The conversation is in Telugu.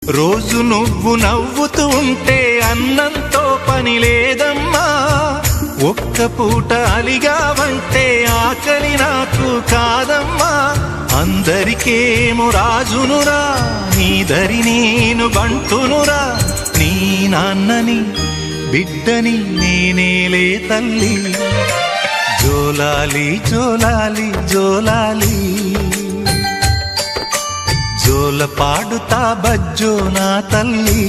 రోజు నువ్వు నవ్వుతూ ఉంటే అన్నంతో పని లేదమ్మా. ఒక్క పూట అలిగావంటే ఆకలి నాకు కాదమ్మా. అందరికేమో రాజునురా, నీ దరి నేను బంటునురా. నీ నాన్నని బిడ్డని నేనేలే తల్లి. జోలాలి జోలాలి జోలాలి, జోల పాడుతా బజ్జో నా తల్లి.